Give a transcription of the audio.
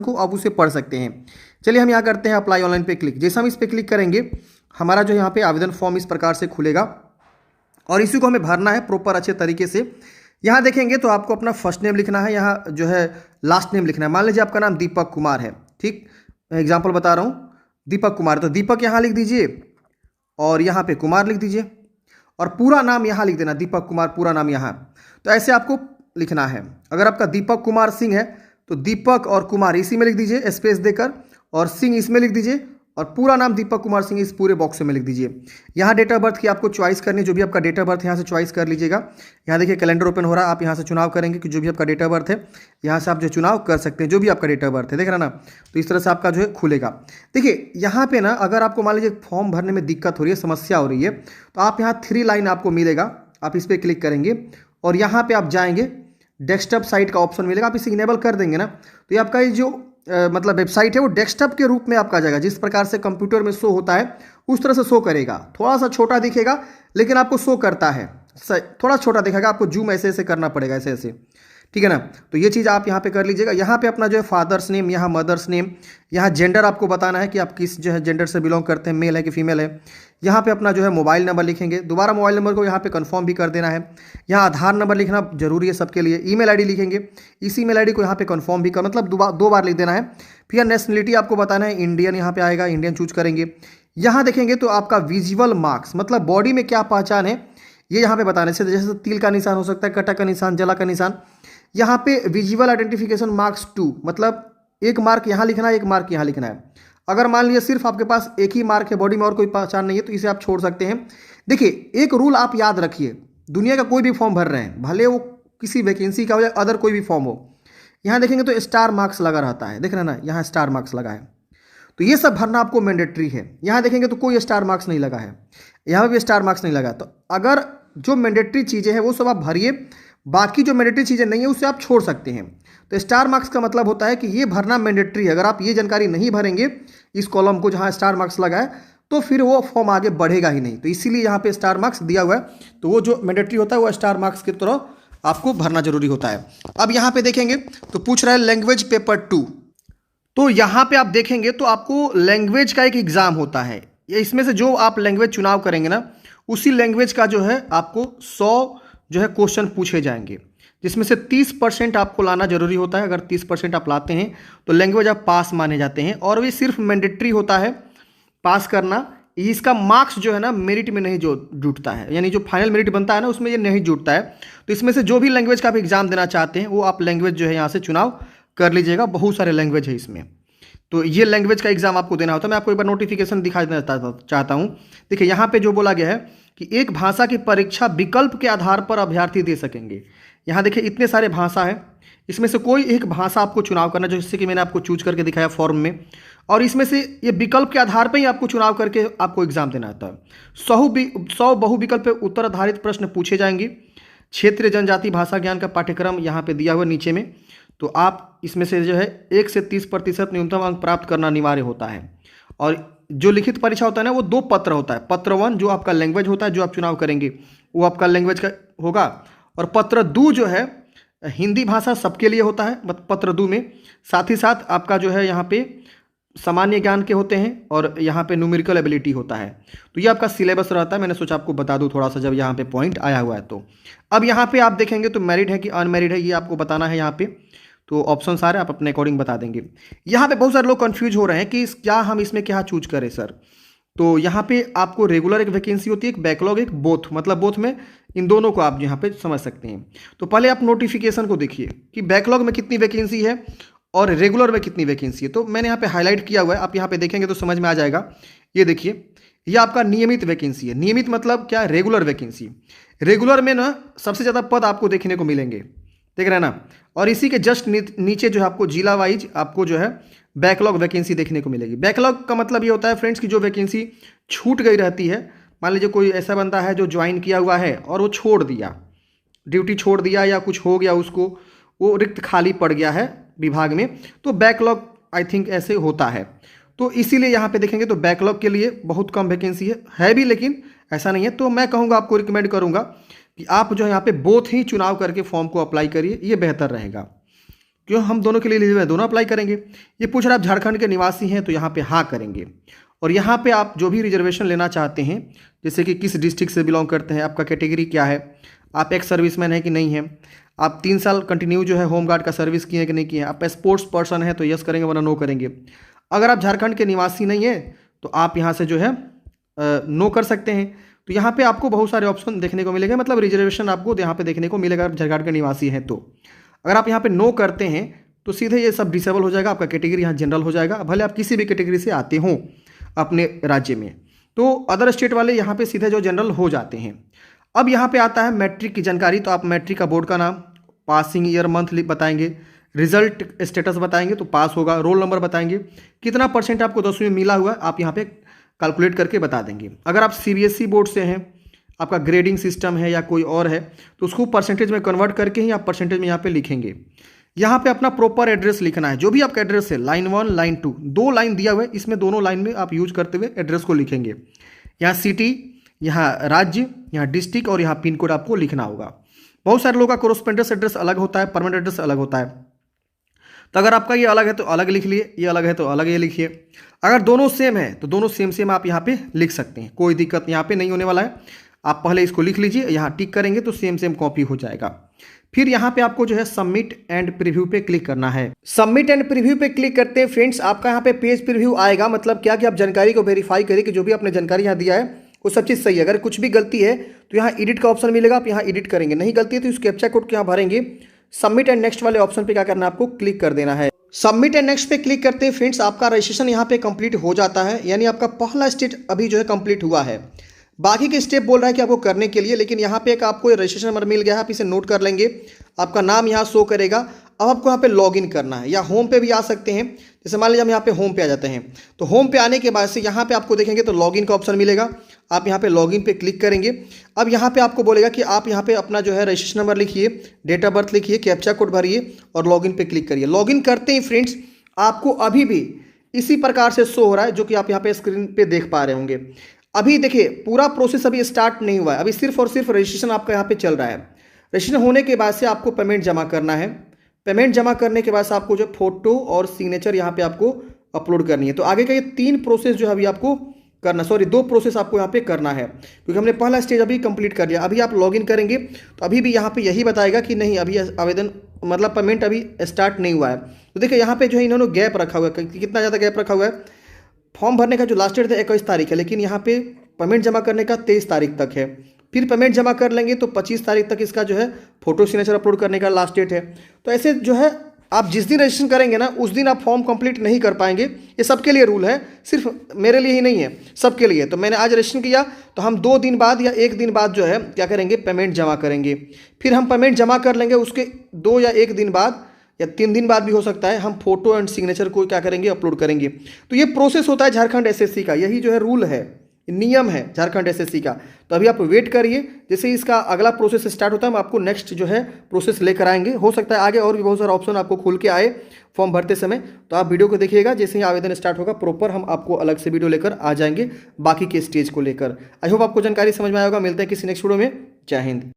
को आप उसे पढ़ सकते हैं। चलिए हम यहाँ करते हैं अप्लाई ऑनलाइन पे क्लिक। जैसे हम इस पे क्लिक करेंगे हमारा जो यहाँ पे आवेदन फॉर्म इस प्रकार से खुलेगा और इसी को हमें भरना है प्रॉपर अच्छे तरीके से। यहाँ देखेंगे तो आपको अपना फर्स्ट नेम लिखना है, यहाँ जो है लास्ट नेम लिखना है। मान लीजिए आपका नाम दीपक कुमार है, ठीक, एग्जाम्पल बता रहा हूँ, दीपक कुमार, तो दीपक यहाँ लिख दीजिए और यहाँ पे कुमार लिख दीजिए और पूरा नाम यहाँ लिख देना, दीपक कुमार पूरा नाम यहाँ। तो ऐसे आपको लिखना है। अगर आपका दीपक कुमार सिंह है तो दीपक और कुमार इसी में लिख दीजिए स्पेस देकर, और सिंह इसमें लिख दीजिए और पूरा नाम दीपक कुमार सिंह इस पूरे बॉक्स में लिख दीजिए। यहाँ डेट ऑफ बर्थ की आपको चॉइस करनी है, जो भी आपका डेट ऑफ बर्थ यहाँ से चॉइस कर लीजिएगा। यहाँ देखिए कैलेंडर ओपन हो रहा है, आप यहाँ से चुनाव करेंगे कि जो भी आपका डेट ऑफ बर्थ है यहाँ से आप जो चुनाव कर सकते हैं, जो भी आपका डेट ऑफ बर्थ है, देख रहे ना। तो इस तरह से आपका जो है खुलेगा। देखिए यहाँ पे ना अगर आपको मान लीजिए फॉर्म भरने में दिक्कत हो रही है, समस्या हो रही है, तो आप यहाँ 3 लाइन आपको मिलेगा, आप इस पर क्लिक करेंगे और यहाँ पे आप जाएंगे, डेस्कटॉप साइट का ऑप्शन मिलेगा, आप इसे इनेबल कर देंगे ना तो ये आपका ये जो मतलब वेबसाइट है वो डेस्कटॉप के रूप में आपका आ जाएगा। जिस प्रकार से कंप्यूटर में शो होता है उस तरह से शो करेगा। थोड़ा सा छोटा दिखेगा लेकिन आपको शो करता है, थोड़ा छोटा दिखेगा, आपको जूम ऐसे ऐसे करना पड़ेगा, ऐसे ऐसे, ठीक है ना। तो ये चीज़ आप यहाँ पे कर लीजिएगा। यहाँ पे अपना जो है फादर्स नेम, यहाँ मदर्स नेम, यहाँ जेंडर आपको बताना है कि आप किस जो है जेंडर से बिलोंग करते हैं, मेल है कि फीमेल है। यहाँ पे अपना जो है मोबाइल नंबर लिखेंगे, दोबारा मोबाइल नंबर को यहाँ पे कंफर्म भी कर देना है। यहाँ आधार नंबर लिखना जरूरी है सबके लिए। ईमेल आईडी लिखेंगे, इस ईमेल आईडी को यहाँ पे कंफर्म भी कर, मतलब 2 बार लिख देना है। फिर नेशनलिटी आपको बताना है, इंडियन यहाँ पे आएगा, इंडियन चूज करेंगे। यहाँ देखेंगे तो आपका विजुअल मार्क्स, मतलब बॉडी में क्या पहचान है ये यहाँ पे बताना है। जैसे तिल का निशान हो सकता है, कटा का निशान, जला का निशान। यहाँ पे विजुअल आइडेंटिफिकेशन मार्क्स 2, मतलब 1 मार्क यहाँ लिखना है, 1 मार्क यहाँ लिखना है। अगर मान लीजिए सिर्फ आपके पास 1 ही मार्क है, बॉडी में और कोई पहचान नहीं है, तो इसे आप छोड़ सकते हैं। देखिए एक रूल आप याद रखिए, दुनिया का कोई भी फॉर्म भर रहे हैं, भले वो किसी वैकेंसी का हो या अदर कोई भी फॉर्म हो, यहाँ देखेंगे तो स्टार मार्क्स लगा रहता है, देख रहे हैं ना, यहाँ स्टार मार्क्स लगा है। तो ये सब भरना आपको मैंडेटरी है। यहाँ देखेंगे तो कोई स्टार मार्क्स नहीं लगा है, यहाँ भी स्टार मार्क्स नहीं लगा। तो अगर जो मैंडेटरी चीज़ें हैं वो सब आप भरिए, बाकी जो मैंडेटरी चीज़ें नहीं है उसे आप छोड़ सकते हैं। तो स्टार मार्क्स का मतलब होता है कि ये भरना मैंडेटरी है। अगर आप ये जानकारी नहीं भरेंगे इस कॉलम को जहाँ स्टार मार्क्स लगा है तो फिर वो फॉर्म आगे बढ़ेगा ही नहीं। तो इसीलिए यहाँ पे स्टार मार्क्स दिया हुआ है। तो वो जो मैंडेटरी होता है वो स्टार मार्क्स की तरह आपको भरना जरूरी होता है। अब यहाँ पे देखेंगे तो पूछ रहा है लैंग्वेज पेपर 2। तो यहाँ पे आप देखेंगे तो आपको लैंग्वेज का एक एग्जाम होता है। इसमें से जो आप लैंग्वेज चुनाव करेंगे ना उसी लैंग्वेज का जो है आपको 100 जो है क्वेश्चन पूछे जाएंगे, जिसमें से 30% आपको लाना जरूरी होता है। अगर 30% आप लाते हैं तो लैंग्वेज आप पास माने जाते हैं, और भी सिर्फ मैंडेटरी होता है पास करना। इसका मार्क्स जो है ना मेरिट में नहीं जो जुटता है, यानी जो फाइनल मेरिट बनता है ना उसमें ये नहीं जुटता है। तो इसमें से जो भी लैंग्वेज का आप एग्जाम देना चाहते हैं वो आप लैंग्वेज जो है यहाँ से चुनाव कर लीजिएगा। बहुत सारे लैंग्वेज है इसमें, तो ये लैंग्वेज का एग्जाम आपको देना होता है। मैं आपको एक बार नोटिफिकेशन दिखा देना चाहता हूँ। देखिए यहाँ पे जो बोला गया है कि एक भाषा की परीक्षा विकल्प के आधार पर अभ्यर्थी दे सकेंगे। यहाँ देखिए इतने सारे भाषा है, इसमें से कोई एक भाषा आपको चुनाव करना, जैसे कि मैंने आपको चूज करके दिखाया फॉर्म में, और इसमें से ये विकल्प के आधार पर ही आपको चुनाव करके आपको एग्जाम देना होता है। 100 बहुविकल्प पे उत्तर आधारित प्रश्न पूछे जाएंगे। क्षेत्रीय जनजाति भाषा ज्ञान का पाठ्यक्रम यहाँ पे दिया हुआ नीचे में। तो आप इसमें से जो है 1 से 30% न्यूनतम अंक प्राप्त करना अनिवार्य होता है। और जो लिखित परीक्षा होता है ना वो 2 पत्र होता है। पत्र 1 जो आपका लैंग्वेज होता है, जो आप चुनाव करेंगे वो आपका लैंग्वेज का होगा, और पत्र 2 जो है हिंदी भाषा सबके लिए होता है। पत्र 2 में साथ ही साथ आपका जो है यहाँ पे सामान्य ज्ञान के होते हैं और यहाँ पे न्यूमेरिकल एबिलिटी होता है। तो ये आपका सिलेबस रहता है। मैंने सोचा आपको बता दूं थोड़ा सा जब यहाँ पे पॉइंट आया हुआ है। तो अब यहाँ पे आप देखेंगे तो मैरिड है कि अनमैरिड है ये आपको बताना है यहाँ पे। तो ऑप्शन सारे आप अपने अकॉर्डिंग बता देंगे। यहाँ पे बहुत सारे लोग कंफ्यूज हो रहे हैं कि क्या हम इसमें क्या चूज करें सर। तो यहाँ पे आपको रेगुलर एक वैकेंसी होती है, एक बैकलॉग, एक बोथ, मतलब बोथ में इन दोनों को आप यहाँ पे समझ सकते हैं। तो पहले आप नोटिफिकेशन को देखिए कि बैकलॉग में कितनी वैकेंसी है और रेगुलर में कितनी वैकेंसी है। तो मैंने यहाँ पे हाईलाइट किया हुआ है, आप यहाँ पे देखेंगे तो समझ में आ जाएगा। ये देखिए ये आपका नियमित वैकेंसी है। नियमित मतलब क्या, रेगुलर वैकेंसी। रेगुलर में ना सबसे ज़्यादा पद आपको देखने को मिलेंगे, देख रहे हैं ना। और इसी के जस्ट नीचे जो है आपको जिला वाइज आपको जो है बैकलॉग वैकेंसी देखने को मिलेगी। बैकलॉग का मतलब ये होता है फ्रेंड्स कि जो वैकेंसी छूट गई रहती है। मान लीजिए कोई ऐसा बंदा है जो ज्वाइन किया हुआ है और वो छोड़ दिया, ड्यूटी छोड़ दिया या कुछ हो गया उसको, वो रिक्त खाली पड़ गया है विभाग में, तो बैकलॉग आई थिंक ऐसे होता है। तो इसीलिए यहाँ पे देखेंगे तो बैकलॉग के लिए बहुत कम वैकेंसी है भी, लेकिन ऐसा नहीं है। तो मैं कहूँगा, आपको रिकमेंड करूँगा कि आप जो है यहाँ पे बोथ ही चुनाव करके फॉर्म को अप्लाई करिए, ये बेहतर रहेगा। जो हम दोनों के लिए एलिजिबल है दोनों अप्लाई करेंगे। ये पूछ रहा है आप झारखंड के निवासी हैं तो यहाँ पे हाँ करेंगे। और यहाँ पे आप जो भी रिजर्वेशन लेना चाहते हैं, जैसे कि किस डिस्ट्रिक्ट से बिलोंग करते हैं, आपका कैटेगरी क्या है, आप एक्स सर्विसमैन है कि नहीं है, आप 3 साल कंटिन्यू जो है होमगार्ड का सर्विस किए हैं कि नहीं किए हैं, आप स्पोर्ट्स पर्सन है तो यस करेंगे वरना नो करेंगे। अगर आप झारखंड के निवासी नहीं है तो आप यहाँ से जो है नो कर सकते हैं। तो यहाँ पे आपको बहुत सारे ऑप्शन देखने को मिलेंगे, मतलब रिजर्वेशन आपको यहाँ पे देखने को मिलेगा झारखंड के निवासी हैं तो। अगर आप यहाँ पे नो करते हैं तो सीधे ये सब डिसेबल हो जाएगा, आपका कैटेगरी यहाँ जनरल हो जाएगा, भले आप किसी भी कैटेगरी से आते हों अपने राज्य में। तो अदर स्टेट वाले यहाँ पे सीधे जो जनरल हो जाते हैं। अब यहाँ पे आता है मैट्रिक की जानकारी। तो आप मैट्रिक का बोर्ड का नाम, पासिंग ईयर मंथ बताएंगे, रिजल्ट स्टेटस बताएंगे तो पास होगा, रोल नंबर बताएंगे, कितना परसेंट आपको 10वीं में मिला हुआ आप यहाँ पे कैलकुलेट करके बता देंगे। अगर आप सीबीएसई बोर्ड से हैं, आपका ग्रेडिंग सिस्टम है या कोई और है तो उसको परसेंटेज में कन्वर्ट करके ही आप परसेंटेज में यहाँ पे लिखेंगे। यहाँ पे अपना प्रॉपर एड्रेस लिखना है, जो भी आपका एड्रेस है, लाइन 1 लाइन 2 2 लाइन दिया हुआ है, इसमें दोनों लाइन में आप यूज करते हुए एड्रेस को लिखेंगे। यहाँ सिटी, यहाँ राज्य, यहाँ डिस्ट्रिक्ट और यहाँ पिन कोड आपको लिखना होगा। बहुत सारे लोगों का कोरोस्पोंडेंस एड्रेस अलग होता है, परमानेंट एड्रेस अलग होता है। तो अगर आपका ये अलग है तो अलग लिख लिए, ये अलग है तो अलग ये लिखिए। अगर दोनों सेम है तो दोनों सेम आप यहाँ पे लिख सकते हैं, कोई दिक्कत यहाँ पे नहीं होने वाला है। आप पहले इसको लिख लीजिए, यहाँ टिक करेंगे तो सेम कॉपी हो जाएगा। फिर यहाँ पे आपको जो है सबमिट एंड प्रीव्यू पे क्लिक करना है। सबमिट एंड प्रीव्यू पे क्लिक करते हैं फ्रेंड्स, आपका यहाँ पे पेज प्रीव्यू आएगा। मतलब क्या कि आप जानकारी को वेरीफाई करिए कि जो भी आपने जानकारी यहाँ दिया है वो सब चीज़ सही है। अगर कुछ भी गलती है तो यहाँ एडिट का ऑप्शन मिलेगा, आप यहाँ एडिट करेंगे, नहीं गलती है तो इस कैप्चा कोड को यहाँ भरेंगे। सबमिट एंड नेक्स्ट वाले ऑप्शन पे क्या करना है, आपको क्लिक कर देना है। सबमिट एंड नेक्स्ट पे क्लिक करते हैं फ्रेंड्स, आपका रजिस्ट्रेशन यहाँ पे कंप्लीट हो जाता है, यानी आपका पहला स्टेज अभी जो है कंप्लीट हुआ है। बाकी के स्टेप बोल रहा है कि आपको करने के लिए, लेकिन यहाँ पे एक आपको रजिस्ट्रेशन नंबर मिल गया है, आप इसे नोट कर लेंगे। आपका नाम यहाँ शो करेगा। अब आपको यहाँ पे लॉगिन करना है, या होम पे भी आ सकते हैं। जैसे मान लीजिए हम यहाँ पे होम पे आ जाते हैं, तो होम पे आने के बाद से यहाँ पे आपको देखेंगे तो लॉगिन का ऑप्शन मिलेगा। आप यहाँ पे लॉगिन पे क्लिक करेंगे। अब यहाँ पे आपको बोलेगा कि आप यहाँ पे अपना जो है रजिस्ट्रेशन नंबर लिखिए, डेट ऑफ बर्थ लिखिए, कैप्चा कोड भरिए और लॉगिन पे क्लिक करिए। लॉगिन करते ही फ्रेंड्स आपको अभी भी इसी प्रकार से शो हो रहा है, जो कि आप यहाँ पे स्क्रीन पे देख पा रहे होंगे। अभी देखिए पूरा प्रोसेस अभी स्टार्ट नहीं हुआ है, अभी सिर्फ और सिर्फ रजिस्ट्रेशन आपका यहाँ पे चल रहा है। रजिस्ट्रेशन होने के बाद से आपको पेमेंट जमा करना है। पेमेंट जमा करने के बाद से आपको जो फोटो और सिग्नेचर यहाँ पे आपको अपलोड करनी है। तो आगे का ये 3 प्रोसेस जो है अभी आपको करना, 2 प्रोसेस आपको यहाँ पे करना है, क्योंकि हमने पहला स्टेज अभी कंप्लीट कर लिया। अभी आप लॉगिन करेंगे तो अभी भी यहाँ पे यही बताएगा कि नहीं अभी आवेदन मतलब पेमेंट अभी स्टार्ट नहीं हुआ है। तो देखिए यहाँ पे जो है इन्होंने गैप रखा हुआ है, कितना ज़्यादा गैप रखा हुआ है। फॉर्म भरने का जो लास्ट डेट था 21 तारीख है, लेकिन यहाँ पे पेमेंट जमा करने का 23 तारीख तक है। फिर पेमेंट जमा कर लेंगे तो 25 तारीख तक इसका जो है फोटो सिग्नेचर अपलोड करने का लास्ट डेट है। तो ऐसे जो है आप जिस दिन रजिस्ट्रेशन करेंगे ना उस दिन आप फॉर्म कंप्लीट नहीं कर पाएंगे। ये सबके लिए रूल है, सिर्फ मेरे लिए ही नहीं है, सबके लिए। तो मैंने आज रजिस्ट्रेशन किया तो हम 2 दिन बाद या 1 दिन बाद जो है क्या करेंगे, पेमेंट जमा करेंगे। फिर हम पेमेंट जमा कर लेंगे, उसके 2 या 1 दिन बाद या 3 दिन बाद भी हो सकता है, हम फोटो एंड सिग्नेचर को क्या करेंगे, अपलोड करेंगे। तो ये प्रोसेस होता है झारखंड एसएससी का, यही जो है रूल है, नियम है झारखंड एसएससी का। तो अभी आप वेट करिए, जैसे ही इसका अगला प्रोसेस स्टार्ट होता है हम आपको नेक्स्ट जो है प्रोसेस लेकर आएंगे। हो सकता है आगे और भी बहुत सारा ऑप्शन आपको खुल के आए फॉर्म भरते समय, तो आप वीडियो को देखिएगा। जैसे ही आवेदन स्टार्ट होगा प्रॉपर हम आपको अलग से वीडियो लेकर आ जाएंगे बाकी के स्टेज को लेकर। आई होप आपको जानकारी समझ में आएगा। मिलते हैं किसी नेक्स्ट वीडियो में। जय हिंद।